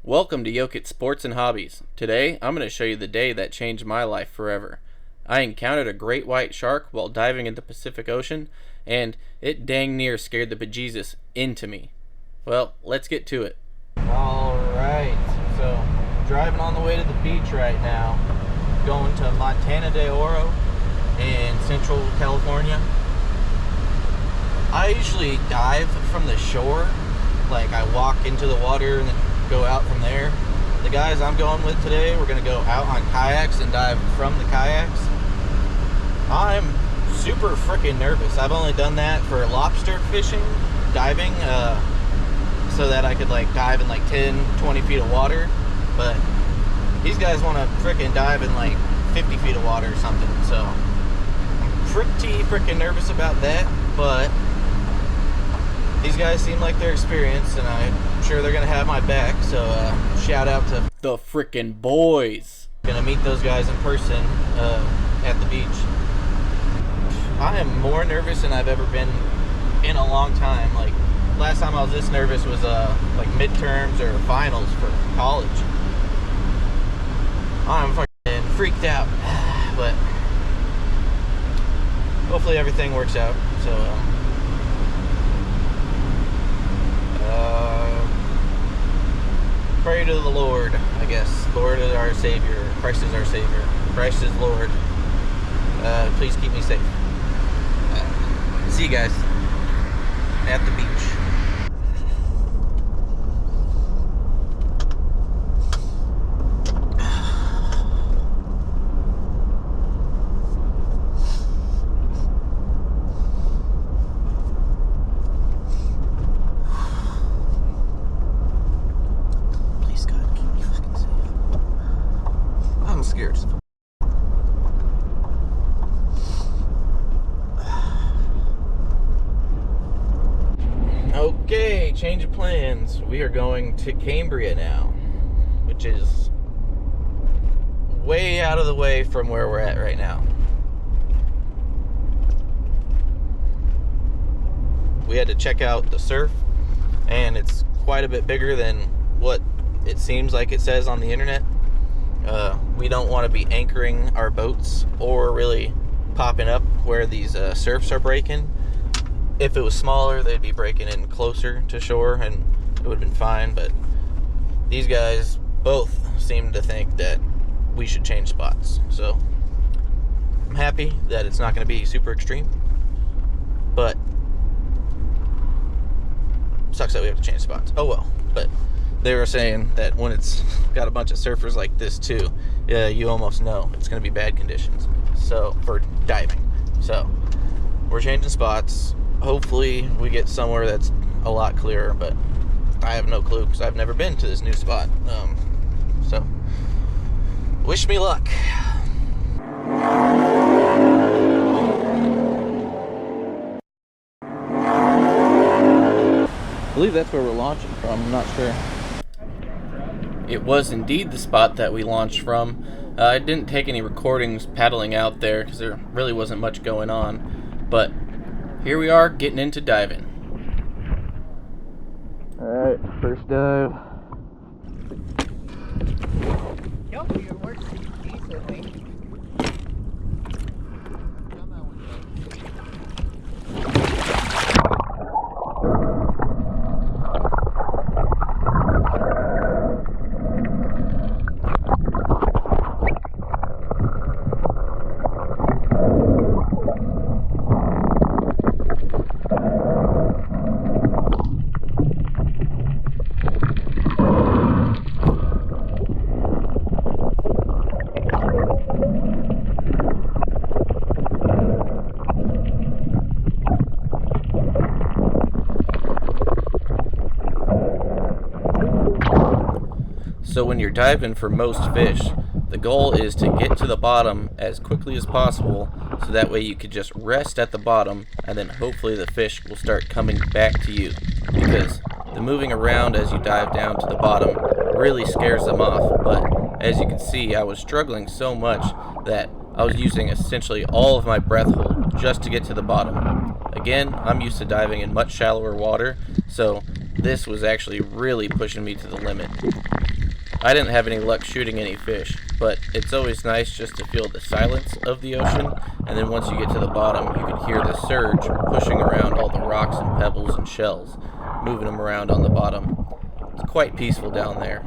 Welcome to Yokit Sports and Hobbies. Today, I'm going to show you the day that changed my life forever. I encountered a great white shark while diving in the Pacific Ocean, and it dang near scared the bejesus into me. Well, let's get to it. Alright, so driving on the way to the beach right now, going to Montana de Oro in Central California. I usually dive from the shore, like I walk into the water and then go out from there. The guys I'm going with today, we're going to go out on kayaks and dive from the kayaks. I'm super freaking nervous. I've only done that for lobster fishing, diving, so that I could like dive in like 10-20 feet of water, but these guys want to freaking dive in like 50 feet of water or something, so I'm pretty freaking nervous about that. But these guys seem like they're experienced, and I'm sure they're going to have my back, so shout out to the frickin' boys. Gonna meet those guys in person at the beach. I am more nervous than I've ever been in a long time. Like, last time I was this nervous was like midterms or finals for college. I'm fucking freaked out, but hopefully everything works out, so pray to the Lord, I guess. Lord is our Savior. Christ is our Savior. Christ is Lord. Please keep me safe. See you guys at the beach. I'm scared. Okay, change of plans. We are going to Cambria now, which is way out of the way from where we're at right now. We had to check out the surf, and it's quite a bit bigger than what it seems like it says on the internet. We don't want to be anchoring our boats or really popping up where these surfs are breaking. If it was smaller, they'd be breaking in closer to shore and it would have been fine, but these guys both seem to think that we should change spots. So I'm happy that it's not going to be super extreme, but sucks that we have to change spots. Oh well. But they were saying that when it's got a bunch of surfers like this too, you almost know it's going to be bad conditions, so for diving. So we're changing spots. Hopefully we get somewhere that's a lot clearer, but I have no clue because I've never been to this new spot. So wish me luck. I believe that's where we're launching from. I'm not sure. It was indeed the spot that we launched from. I didn't take any recordings paddling out there because there really wasn't much going on, but here we are getting into diving. Alright, first dive. You're working decently. So when you're diving for most fish, the goal is to get to the bottom as quickly as possible, so that way you could just rest at the bottom and then hopefully the fish will start coming back to you, because the moving around as you dive down to the bottom really scares them off. But as you can see, I was struggling so much that I was using essentially all of my breath hold just to get to the bottom. Again, I'm used to diving in much shallower water, so this was actually really pushing me to the limit. I didn't have any luck shooting any fish, but it's always nice just to feel the silence of the ocean, and then once you get to the bottom, you can hear the surge pushing around all the rocks and pebbles and shells, moving them around on the bottom. It's quite peaceful down there.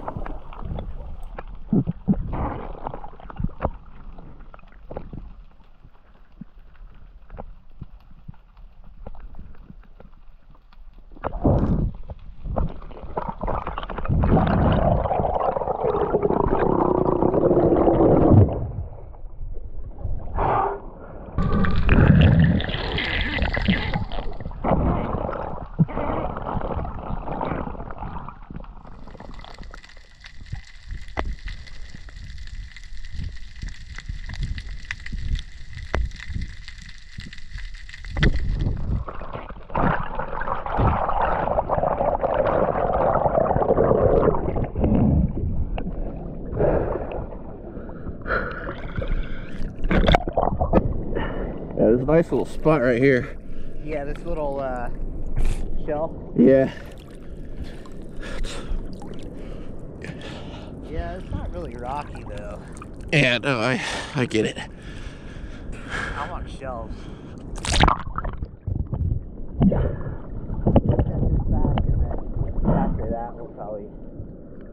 Yeah, there's a nice little spot right here. Yeah, this little shell. Yeah. Yeah, it's not really rocky though. Yeah, no, I get it. I want shells. After that, we'll probably.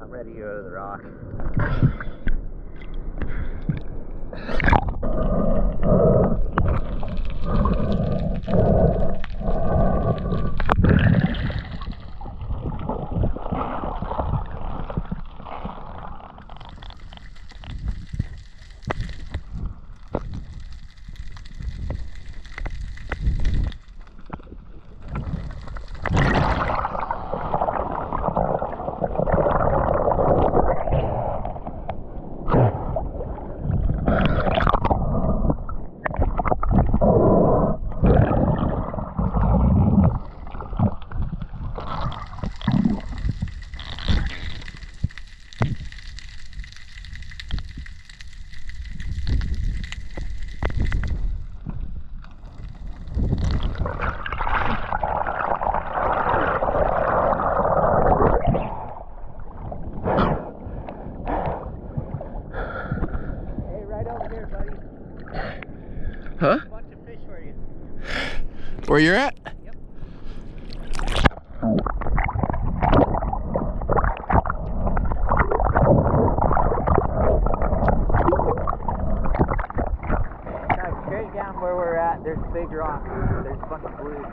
I'm ready to go to the rock. Huh? A bunch of fish for you. Where you're at? Yep. Now straight down where we're at, there's a big rock. There's a bunch of blues.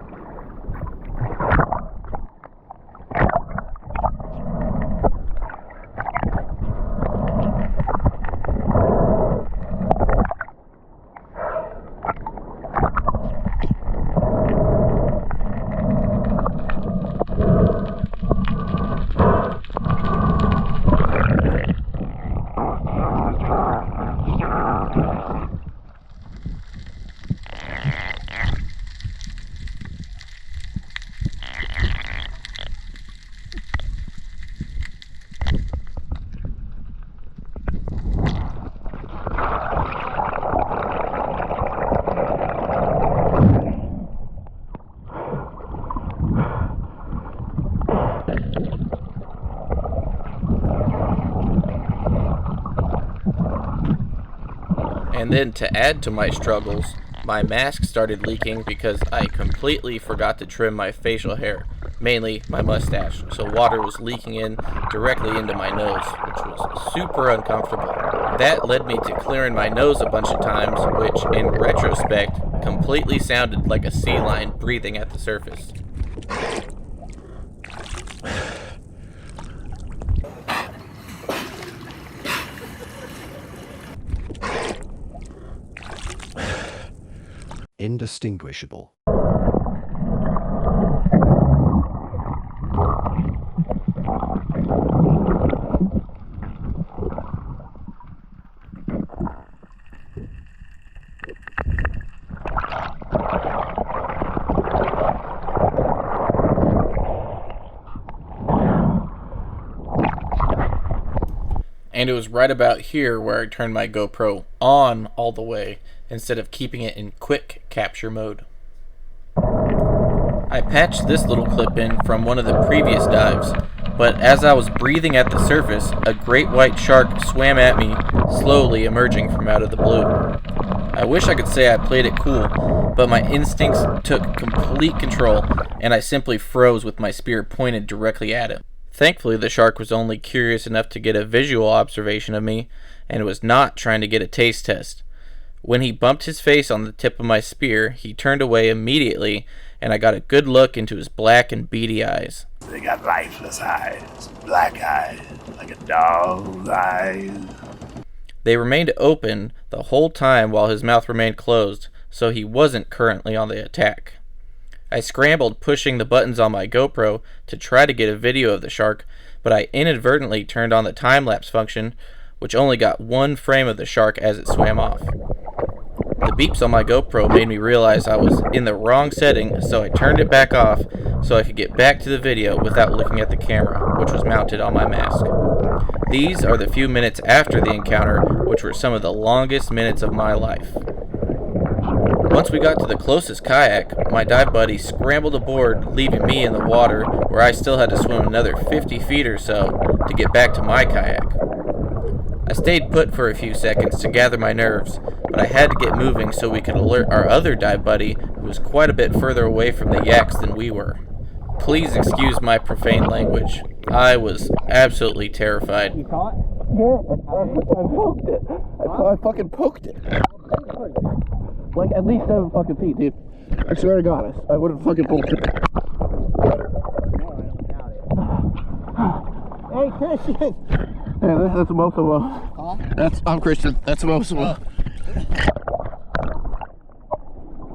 And then to add to my struggles, my mask started leaking because I completely forgot to trim my facial hair, mainly my mustache, so water was leaking in directly into my nose, which was super uncomfortable. That led me to clearing my nose a bunch of times, which in retrospect completely sounded like a sea lion breathing at the surface. Indistinguishable. And it was right about here where I turned my GoPro on all the way instead of keeping it in quick capture mode. I patched this little clip in from one of the previous dives, but as I was breathing at the surface, a great white shark swam at me, slowly emerging from out of the blue. I wish I could say I played it cool, but my instincts took complete control, and I simply froze with my spear pointed directly at him. Thankfully, the shark was only curious enough to get a visual observation of me, and was not trying to get a taste test. When he bumped his face on the tip of my spear, he turned away immediately, and I got a good look into his black and beady eyes. They got lifeless eyes, black eyes, like a dog's eyes. They remained open the whole time while his mouth remained closed, so he wasn't currently on the attack. I scrambled, pushing the buttons on my GoPro to try to get a video of the shark, but I inadvertently turned on the time-lapse function, which only got one frame of the shark as it swam off. The beeps on my GoPro made me realize I was in the wrong setting, so I turned it back off so I could get back to the video without looking at the camera, which was mounted on my mask. These are the few minutes after the encounter, which were some of the longest minutes of my life. Once we got to the closest kayak, my dive buddy scrambled aboard, leaving me in the water, where I still had to swim another 50 feet or so to get back to my kayak. I stayed put for a few seconds to gather my nerves, but I had to get moving so we could alert our other dive buddy, who was quite a bit further away from the yaks than we were. Please excuse my profane language. I was absolutely terrified. You caught? Yeah, I poked it. I fucking poked it. Like at least 7 fucking feet, dude. I swear to God, I would have fucking poked it. Hey, Christian! Yeah, that's most of them. Huh? I'm Christian. That's most of them.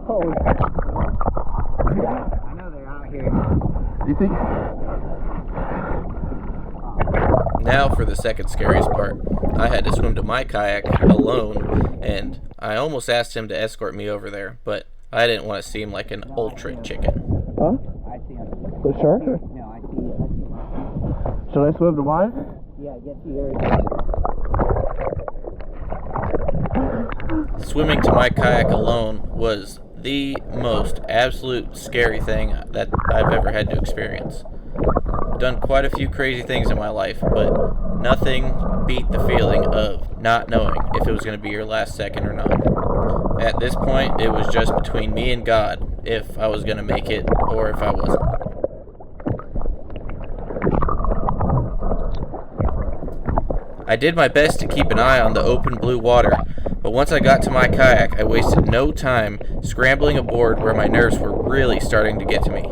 Holy. I know they're out here. You think? Now for the second scariest part. I had to swim to my kayak alone, and I almost asked him to escort me over there, but I didn't want to seem like an ultra chicken. Huh? I see him. The shark? No, I see him. Should I swim to mine? Yeah, get to yours. Swimming to my kayak alone was the most absolute scary thing that I've ever had to experience. I've done quite a few crazy things in my life, but nothing beat the feeling of not knowing if it was going to be your last second or not. At this point, it was just between me and God if I was going to make it or if I wasn't. I did my best to keep an eye on the open blue water, but once I got to my kayak, I wasted no time scrambling aboard where my nerves were really starting to get to me.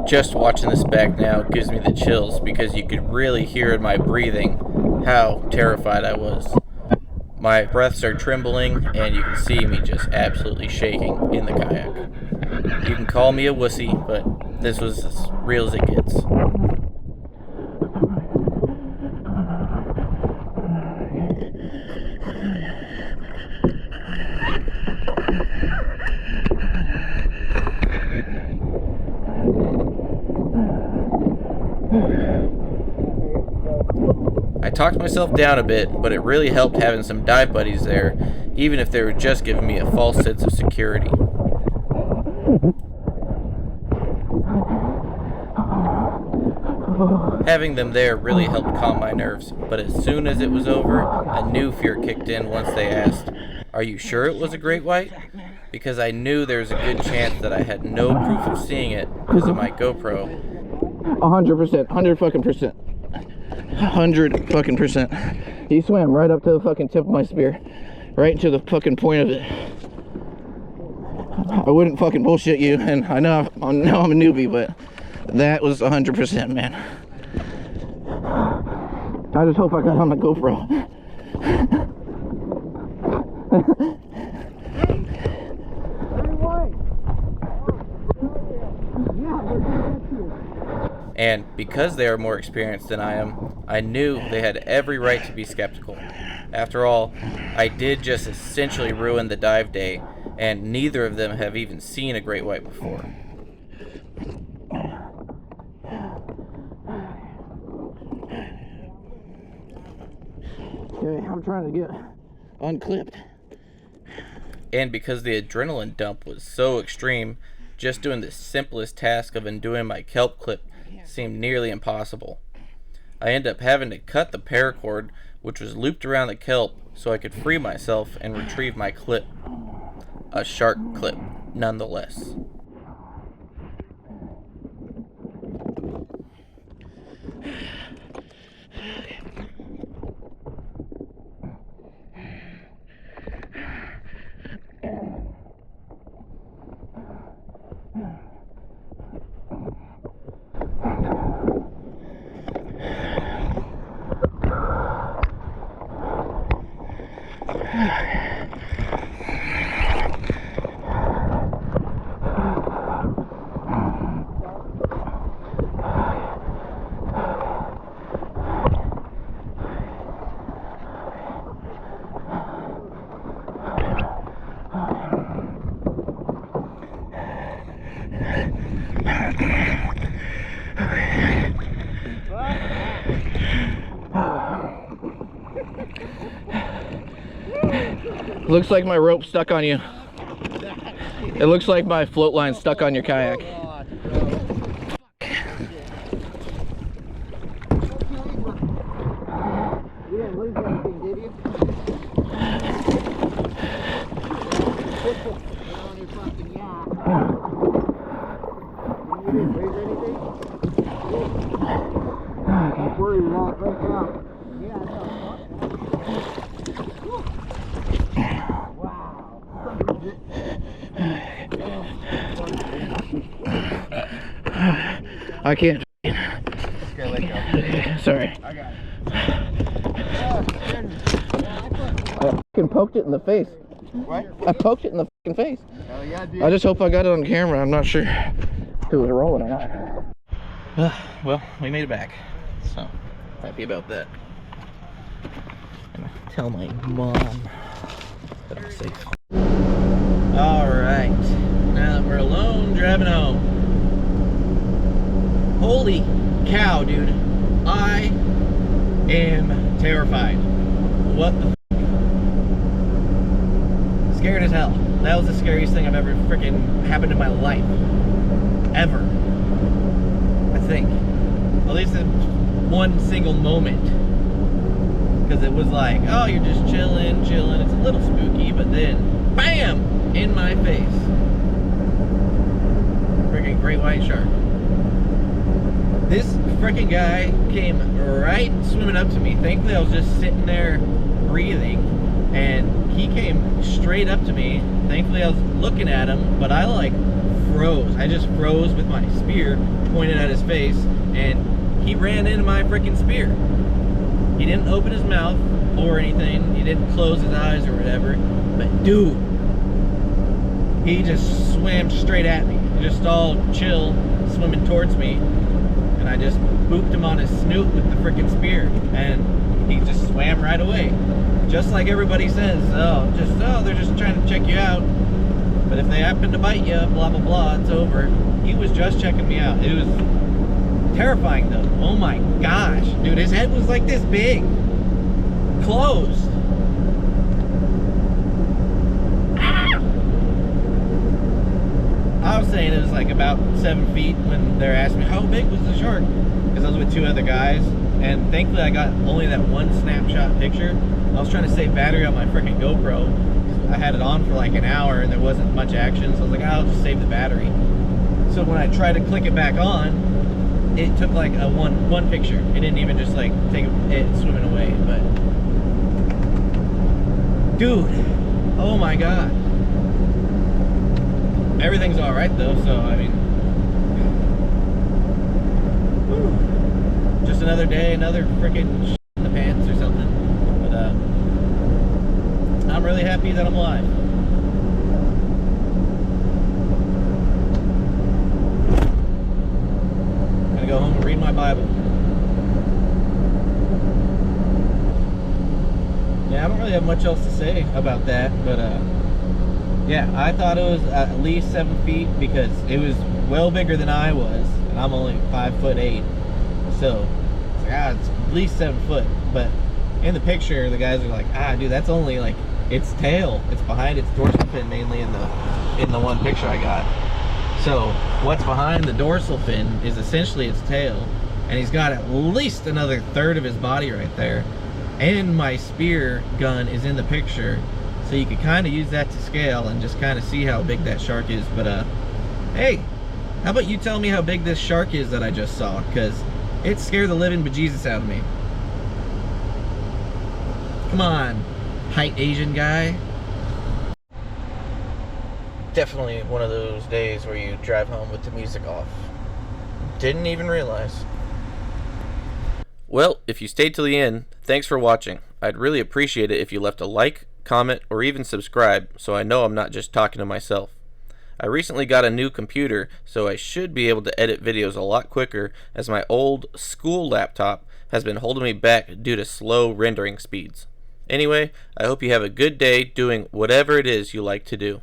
Just watching this back now gives me the chills because you could really hear in my breathing how terrified I was. My breaths are trembling and you can see me just absolutely shaking in the kayak. You can call me a wussy, but this was as real as it gets. I talked myself down a bit, but it really helped having some dive buddies there, even if they were just giving me a false sense of security. Having them there really helped calm my nerves, but as soon as it was over, a new fear kicked in once they asked, "Are you sure it was a great white?" Because I knew there was a good chance that I had no proof of seeing it because of my GoPro. 100%. 100 fucking percent. 100 fucking percent. He swam right up to the fucking tip of my spear. Right to the fucking point of it. I wouldn't fucking bullshit you, and I know I'm a newbie, but that was 100%, man. I just hope I got on my GoPro. And because they are more experienced than I am, I knew they had every right to be skeptical. After all, I did just essentially ruin the dive day, and neither of them have even seen a great white before. Okay, I'm trying to get unclipped. And because the adrenaline dump was so extreme, just doing the simplest task of undoing my kelp clip seemed nearly impossible. I ended up having to cut the paracord, which was looped around the kelp, so I could free myself and retrieve my clip. A shark clip, nonetheless. Looks like my rope stuck on you. It looks like my float line stuck on your kayak. You didn't lose anything, did you? On your fucking yacht. You didn't lose anything? Don't worry, you're not right now. Yeah, I know. I can't. Just gotta let go. Sorry. I got it. I fucking poked it in the face. What? I poked it in the fucking face. Oh yeah, dude. I just hope I got it on camera. I'm not sure if it was rolling or not. Well, we made it back, so happy about that. I'm gonna tell my mom that I'm safe. All right, now that we're alone, driving home. Holy cow, dude! I am terrified. What the? Scared as hell. That was the scariest thing I've ever freaking happened in my life, ever. I think, at least in one single moment, because it was like, oh, you're just chilling. It's a little spooky, but then, bam, in my face, freaking great white shark. This freaking guy came right swimming up to me. Thankfully, I was just sitting there breathing, and he came straight up to me. Thankfully, I was looking at him, but I like froze. I just froze with my spear pointed at his face, and he ran into my freaking spear. He didn't open his mouth or anything. He didn't close his eyes or whatever. But dude, he just swam straight at me. Just all chill, swimming towards me. And I just booped him on his snoot with the freaking spear. And he just swam right away. Just like everybody says, they're just trying to check you out. But if they happen to bite you, blah, blah, blah, it's over. He was just checking me out. It was terrifying though. Oh my gosh. Dude, his head was like this big. Closed. Ah! I was saying it was like about 7 feet when they're asking me how big was the shark, because I was with two other guys, and thankfully I got only that one snapshot picture. I was trying to save battery on my freaking GoPro. I had it on for like an hour and there wasn't much action, so I was like, I'll just save the battery. So when I tried to click it back on, it took like a one picture. It didn't even just like take it swimming away. But dude, oh my god. Everything's all right though, so I mean, whew. Just another day, another freaking shit in the pants or something. But I'm really happy that I'm alive. Gonna go home and read my Bible. Yeah, I don't really have much else to say about that, but yeah, I thought it was at least 7 feet because it was well bigger than I was, and I'm only 5'8". So it's like, it's at least 7 foot. But in the picture, the guys are like, dude, that's only like its tail. It's behind its dorsal fin mainly in the one picture I got. So what's behind the dorsal fin is essentially its tail, and he's got at least another third of his body right there. And my spear gun is in the picture, so you could kind of use that to scale and just kind of see how big that shark is. But hey, how about you tell me how big this shark is that I just saw, because it scared the living bejesus out of me. Come on, height Asian guy. Definitely one of those days where you drive home with the music off. Didn't even realize. Well, if you stayed till the end, thanks for watching. I'd really appreciate it if you left a like, comment, or even subscribe, so I know I'm not just talking to myself. I recently got a new computer, so I should be able to edit videos a lot quicker, as my old school laptop has been holding me back due to slow rendering speeds. Anyway, I hope you have a good day doing whatever it is you like to do.